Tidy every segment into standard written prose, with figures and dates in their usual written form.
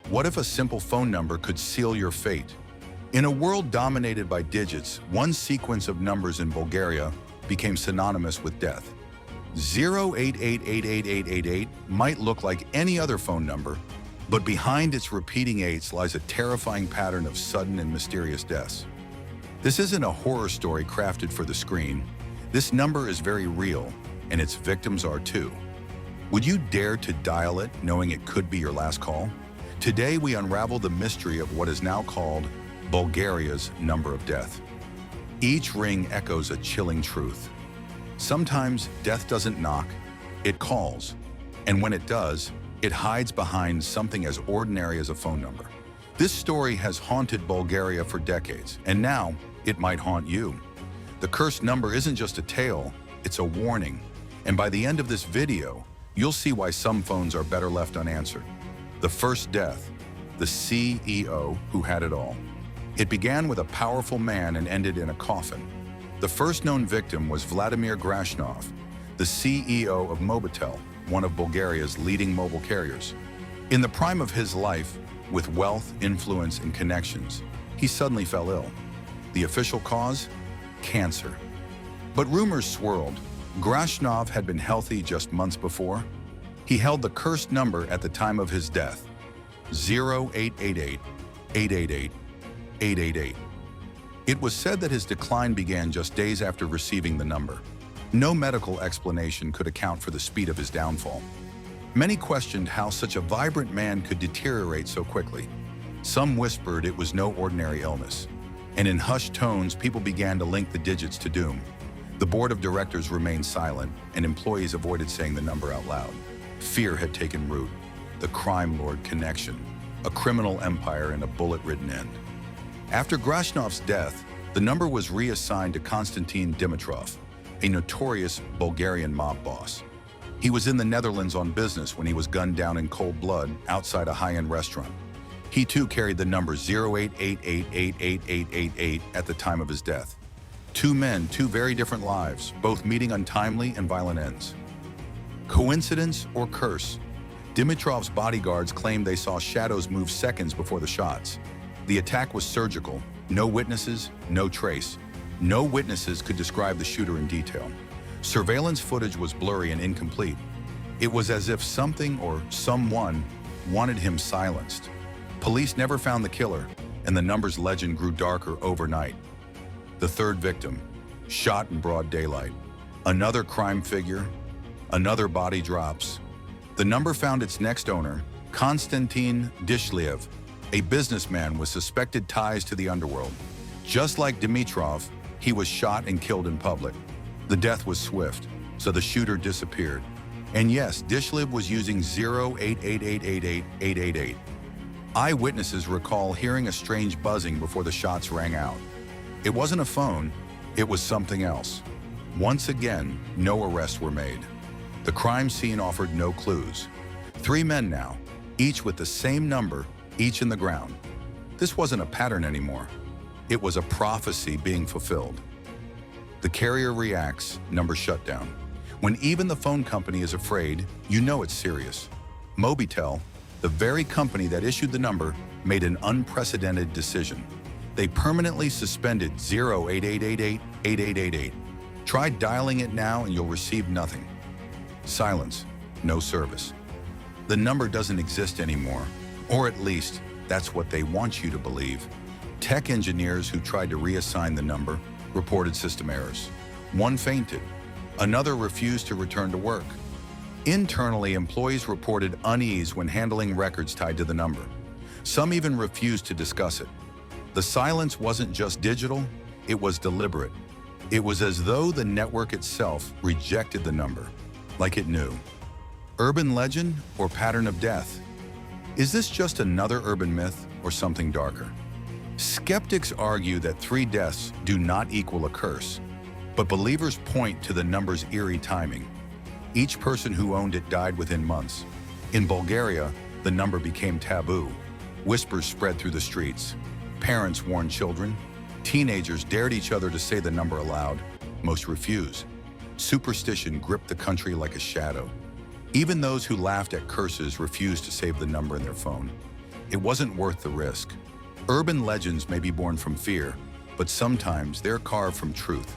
What if a simple phone number could seal your fate? In a world dominated by digits, one sequence of numbers in Bulgaria became synonymous with death. 088888888 might look like any other phone number, but behind its repeating eights lies a terrifying pattern of sudden and mysterious deaths. This isn't a horror story crafted for the screen. This number is very real, and its victims are too. Would you dare to dial it knowing it could be your last call? Today we unravel the mystery of what is now called Bulgaria's number of death. Each ring echoes a chilling truth. Sometimes death doesn't knock, it calls. And when it does, it hides behind something as ordinary as a phone number. This story has haunted Bulgaria for decades, and now it might haunt you. The cursed number isn't just a tale, it's a warning. And by the end of this video, you'll see why some phones are better left unanswered. The first death, the CEO who had it all. It began with a powerful man and ended in a coffin. The first known victim was Vladimir Grashnov, the CEO of Mobitel, one of Bulgaria's leading mobile carriers. In the prime of his life, with wealth, influence, and connections, he suddenly fell ill. The official cause? Cancer. But rumors swirled. Grashnov had been healthy just months before. He held the cursed number at the time of his death, 0888 888 888. It was said that his decline began just days after receiving the number. No medical explanation could account for the speed of his downfall. Many questioned how such a vibrant man could deteriorate so quickly. Some whispered it was no ordinary illness. And in hushed tones, people began to link the digits to doom. The board of directors remained silent, and employees avoided saying the number out loud. Fear had taken root. The crime lord connection, a criminal empire and a bullet-ridden end. After Grashnov's death, the number was reassigned to Konstantin Dimitrov, a notorious Bulgarian mob boss. He was in the Netherlands on business when he was gunned down in cold blood outside a high-end restaurant. He too carried the number 0888888888 at the time of his death. Two men, two very different lives, both meeting untimely and violent ends. Coincidence or curse? Dimitrov's bodyguards claimed they saw shadows move seconds before the shots. The attack was surgical. No witnesses, no trace. No witnesses could describe the shooter in detail. Surveillance footage was blurry and incomplete. It was as if something or someone wanted him silenced. Police never found the killer, and the number's legend grew darker overnight. The third victim, shot in broad daylight. Another crime figure, another body drops. The number found its next owner, Konstantin Dishliev, a businessman with suspected ties to the underworld. Just like Dimitrov, he was shot and killed in public. The death was swift, so the shooter disappeared. And yes, Dishliev was using 0888888888. Eyewitnesses recall hearing a strange buzzing before the shots rang out. It wasn't a phone, it was something else. Once again, no arrests were made. The crime scene offered no clues. 3 men now, each with the same number, each in the ground. This wasn't a pattern anymore. It was a prophecy being fulfilled. The carrier reacts, number shut down. When even the phone company is afraid, you know it's serious. Mobitel, the very company that issued the number, made an unprecedented decision. They permanently suspended 0888888888. Try dialing it now and you'll receive nothing. Silence, no service. The number doesn't exist anymore, or at least that's what they want you to believe. Tech engineers who tried to reassign the number reported system errors. One fainted, another refused to return to work. Internally, employees reported unease when handling records tied to the number. Some even refused to discuss it. The silence wasn't just digital, it was deliberate. It was as though the network itself rejected the number, like it knew. Urban legend or pattern of death? Is this just another urban myth or something darker? Skeptics argue that 3 deaths do not equal a curse, but believers point to the number's eerie timing. Each person who owned it died within months. In Bulgaria, the number became taboo. Whispers spread through the streets. Parents warned children. Teenagers dared each other to say the number aloud. Most refused. Superstition gripped the country like a shadow. Even those who laughed at curses refused to save the number in their phone. It wasn't worth the risk. Urban legends may be born from fear, but sometimes they're carved from truth.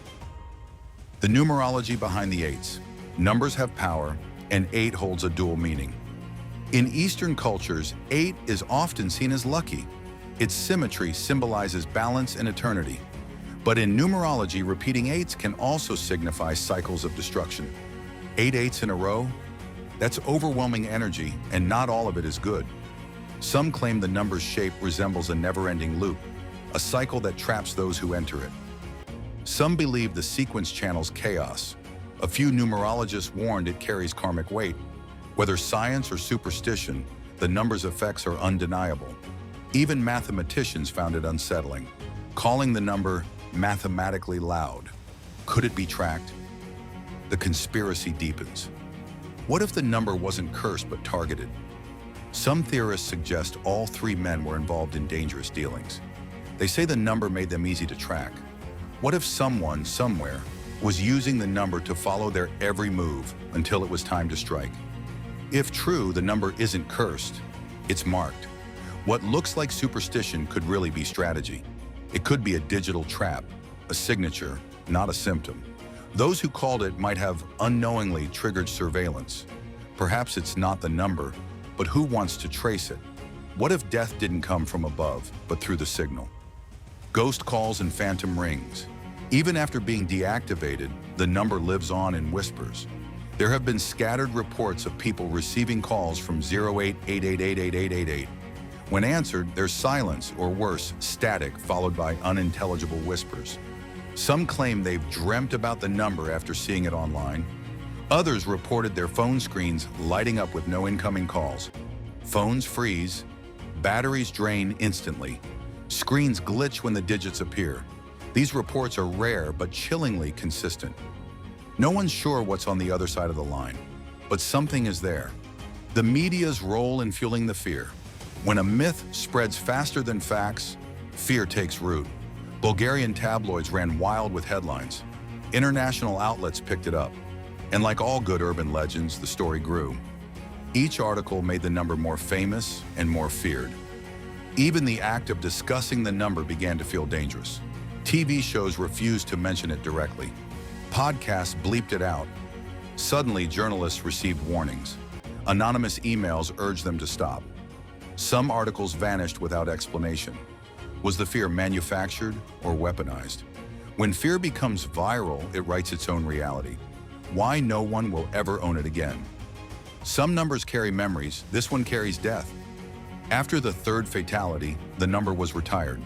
The numerology behind the eights. Numbers have power, and 8 holds a dual meaning. In Eastern cultures, 8 is often seen as lucky. Its symmetry symbolizes balance and eternity. But in numerology, repeating 8s can also signify cycles of destruction. 8 8s in a row? That's overwhelming energy, and not all of it is good. Some claim the number's shape resembles a never-ending loop, a cycle that traps those who enter it. Some believe the sequence channels chaos. A few numerologists warned it carries karmic weight. Whether science or superstition, the number's effects are undeniable. Even mathematicians found it unsettling, calling the number mathematically loud. Could it be tracked? The conspiracy deepens. What if the number wasn't cursed but targeted? Some theorists suggest all 3 men were involved in dangerous dealings. They say the number made them easy to track. What if someone, somewhere, was using the number to follow their every move until it was time to strike? If true, the number isn't cursed, it's marked. What looks like superstition could really be strategy. It could be a digital trap, a signature, not a symptom. Those who called it might have unknowingly triggered surveillance. Perhaps it's not the number, but who wants to trace it? What if death didn't come from above, but through the signal? Ghost calls and phantom rings. Even after being deactivated, the number lives on in whispers. There have been scattered reports of people receiving calls from 0888888888. When answered, there's silence, or worse, static, followed by unintelligible whispers. Some claim they've dreamt about the number after seeing it online. Others reported their phone screens lighting up with no incoming calls. Phones freeze, batteries drain instantly, screens glitch when the digits appear. These reports are rare but chillingly consistent. No one's sure what's on the other side of the line, but something is there. The media's role in fueling the fear. When a myth spreads faster than facts, fear takes root. Bulgarian tabloids ran wild with headlines. International outlets picked it up. And like all good urban legends, the story grew. Each article made the number more famous and more feared. Even the act of discussing the number began to feel dangerous. TV shows refused to mention it directly. Podcasts bleeped it out. Suddenly, journalists received warnings. Anonymous emails urged them to stop. Some articles vanished without explanation. Was the fear manufactured or weaponized? When fear becomes viral, it writes its own reality. Why no one will ever own it again? Some numbers carry memories, this one carries death. After the 3rd fatality, the number was retired.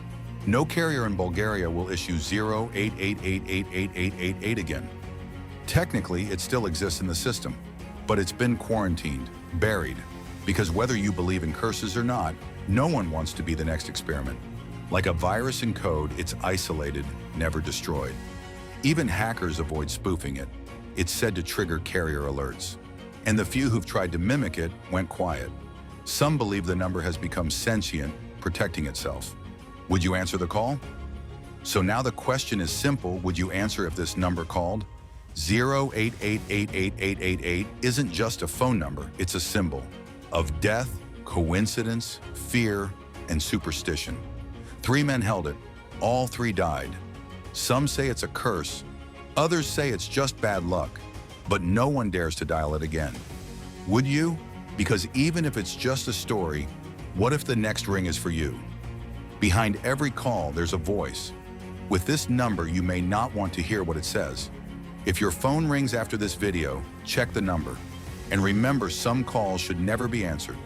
No carrier in Bulgaria will issue 0888888888 again. Technically, it still exists in the system, but it's been quarantined, buried, because whether you believe in curses or not, no one wants to be the next experiment. Like a virus in code, it's isolated, never destroyed. Even hackers avoid spoofing it. It's said to trigger carrier alerts. And the few who've tried to mimic it went quiet. Some believe the number has become sentient, protecting itself. Would you answer the call? So now the question is simple, would you answer if this number called? 08888888 isn't just a phone number, it's a symbol of death, coincidence, fear, and superstition. 3 men held it, all 3 died. Some say it's a curse, others say it's just bad luck, but no one dares to dial it again. Would you? Because even if it's just a story, what if the next ring is for you? Behind every call, there's a voice. With this number, you may not want to hear what it says. If your phone rings after this video, check the number. And remember, some calls should never be answered.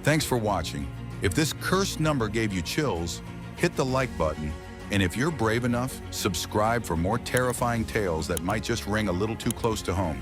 Thanks for watching. If this cursed number gave you chills, hit the like button. And if you're brave enough, subscribe for more terrifying tales that might just ring a little too close to home.